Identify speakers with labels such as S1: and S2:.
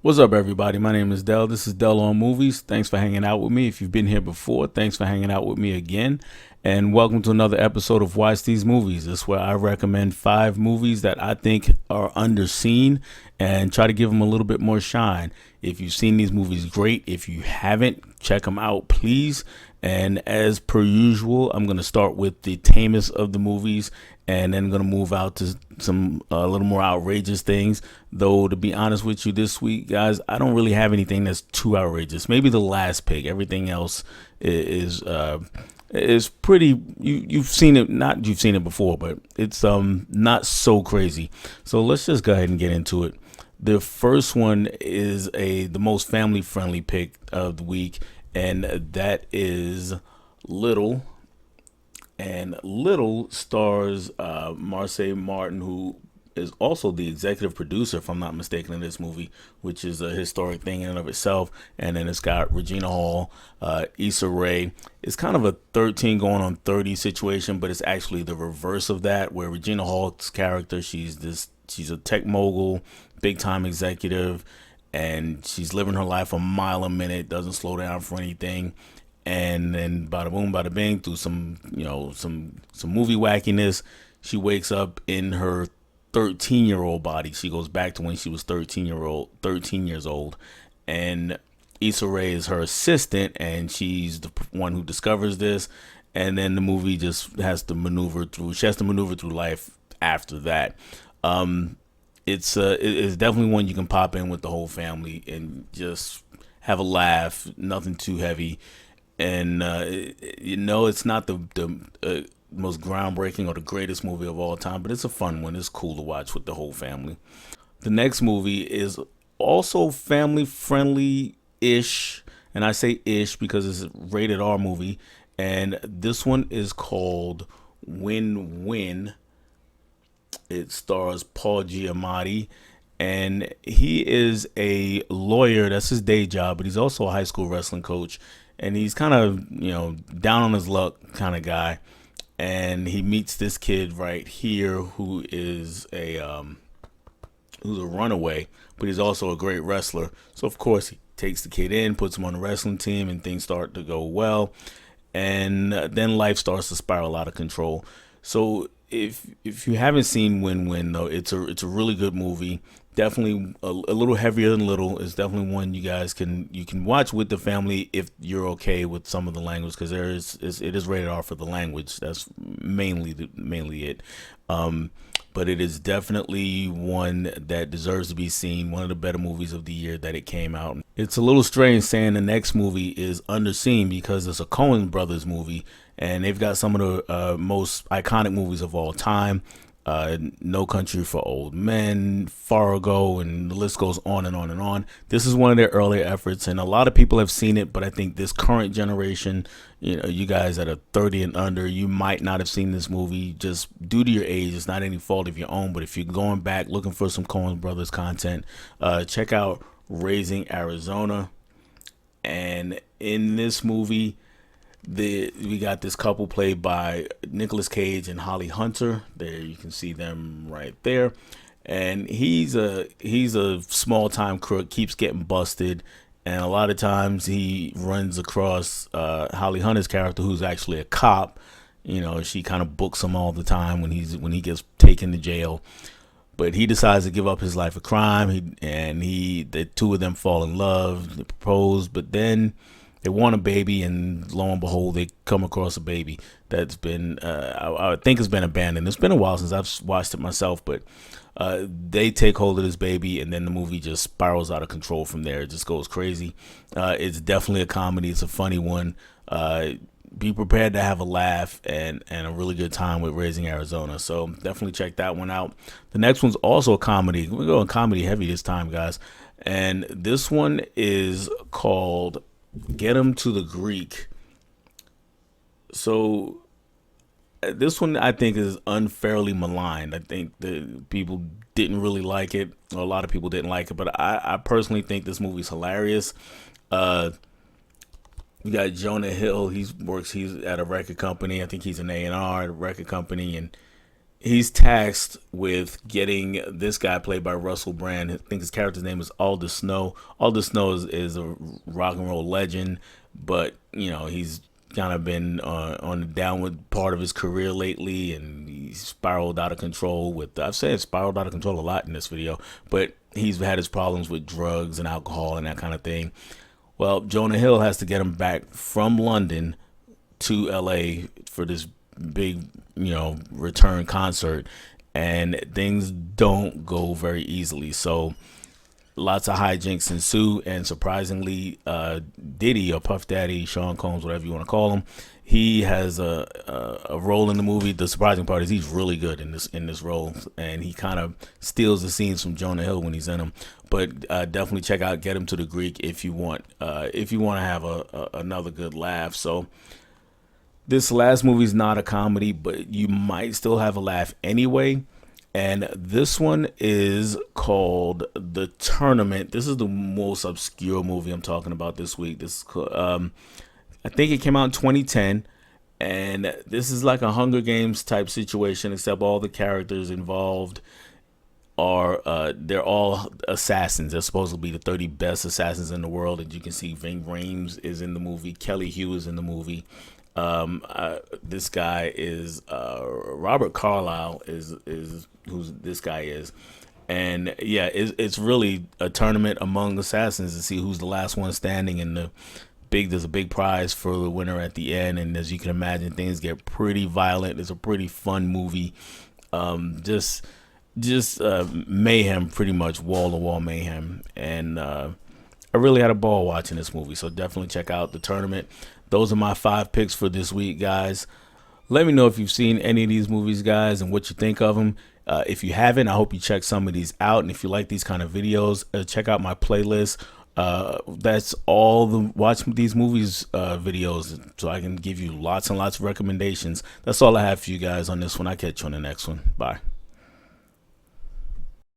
S1: What's up, everybody? My name is Dell. This is Dell on Movies. Thanks for hanging out with me. If you've been here before, thanks for hanging out with me again. And welcome to another episode of Watch These Movies. This is where I recommend 5 movies that I think are underseen and try to give them a little bit more shine. If you've seen these movies, great. If you haven't, check them out, please. And as per usual, I'm going to start with the tamest of the movies and then going to move out to some a little more outrageous things. Though, to be honest with you, this week, guys, I don't really have anything that's too outrageous. Maybe the last pick. Everything else is pretty. You've seen it, not you've seen it before, but it's not so crazy. So let's just go ahead and get into it. The first one is the most family friendly pick of the week, and that is Little. And Little stars Marseille Martin, who is also the executive producer, if I'm not mistaken, in this movie, which is a historic thing in and of itself. And then it's got Regina Hall, Issa Rae. It's kind of a 13 going on 30 situation, but it's actually the reverse of that, where Regina Hall's character, she's a tech mogul, big time executive, and she's living her life a mile a minute, doesn't slow down for anything. And then bada boom, bada bing, through some movie wackiness, she wakes up in her 13-year-old body. She goes back to when she was 13 years old, and Issa Rae is her assistant, and she's the one who discovers this. And then the movie just has to maneuver through. She has to maneuver through life after that. It's definitely one you can pop in with the whole family and just have a laugh. Nothing too heavy, and it's not the most groundbreaking or the greatest movie of all time, but it's a fun one. It's cool to watch with the whole family. The next movie is also family friendly ish, and I say ish because it's a rated R movie, and this one is called WinWin. It stars Paul Giamatti, and he is a lawyer. That's his day job, but he's also a high school wrestling coach, and he's kind of down on his luck kind of guy. And he meets this kid right here who's a runaway, but he's also a great wrestler. So of course he takes the kid in, puts him on the wrestling team, and things start to go well. And then life starts to spiral out of control. So if you haven't seen WinWin, though, it's a really good movie. Definitely a little heavier than Little. It's definitely one you guys can watch with the family if you're okay with some of the language, because it is rated R for the language. That's mainly it. But it is definitely one that deserves to be seen. One of the better movies of the year that it came out. It's a little strange saying the next movie is underseen because it's a Coen Brothers movie, and they've got some of the most iconic movies of all time. No Country for Old Men, Fargo, and the list goes on and on and on. This is one of their earlier efforts, and a lot of people have seen it, but I think this current generation, you guys that are 30 and under, you might not have seen this movie just due to your age. It's not any fault of your own, but if you're going back looking for some Coen Brothers content, check out Raising Arizona. And in this movie, we got this couple played by Nicolas Cage and Holly Hunter. There you can see them right there. And he's a small time crook, keeps getting busted, and a lot of times he runs across Holly Hunter's character, who's actually a cop. She kind of books him all the time when he gets taken to jail. But he decides to give up his life of crime. The two of them fall in love, they propose, but then they want a baby, and lo and behold, they come across a baby that's been, I think, has been abandoned. It's been a while since I've watched it myself, but they take hold of this baby, and then the movie just spirals out of control from there. It just goes crazy. It's definitely a comedy. It's a funny one. Be prepared to have a laugh and a really good time with Raising Arizona. So definitely check that one out. The next one's also a comedy. We're going comedy heavy this time, guys. And this one is called Get 'Em to the Greek. So this one I think is unfairly maligned. I think that people didn't really like it, or a lot of people didn't like it, but I personally think this movie's hilarious. We got Jonah Hill. He's at a record company. I think he's an A&R at a record company, and he's tasked with getting this guy played by Russell Brand. I think his character's name is Aldous Snow. Aldous Snow is a rock and roll legend, but he's kind of been on the downward part of his career lately, and he's spiraled out of control with. I've said spiraled out of control a lot in this video, but he's had his problems with drugs and alcohol and that kind of thing. Well, Jonah Hill has to get him back from London to LA for this big, return concert, and things don't go very easily. So lots of hijinks ensue, and surprisingly, Diddy or Puff Daddy, Sean Combs, whatever you want to call him, he has a role in the movie. The surprising part is he's really good in this role, and he kind of steals the scenes from Jonah Hill when he's in them. But definitely check out Get Him to the Greek if you want to have another good laugh. So this last movie is not a comedy, but you might still have a laugh anyway. And this one is called The Tournament. This is the most obscure movie I'm talking about this week. I think it came out in 2010, and this is like a Hunger Games type situation, except all the characters involved are they're all assassins. They're supposed to be the 30 best assassins in the world. And you can see Ving Rhames is in the movie, Kelly Hugh is in the movie. This guy is Robert Carlyle is who this guy is, and yeah, it's really a tournament among assassins to see who's the last one standing. And there's a big prize for the winner at the end. And as you can imagine, things get pretty violent. It's a pretty fun movie. Just mayhem, pretty much wall to wall mayhem. And I really had a ball watching this movie. So definitely check out The Tournament. Those are my 5 picks for this week, guys. Let me know if you've seen any of these movies, guys, and what you think of them. If you haven't, I hope you check some of these out. And if you like these kind of videos, check out my playlist. That's all the Watch These Movies videos, so I can give you lots and lots of recommendations. That's all I have for you guys on this one. I'll catch you on the next one. Bye.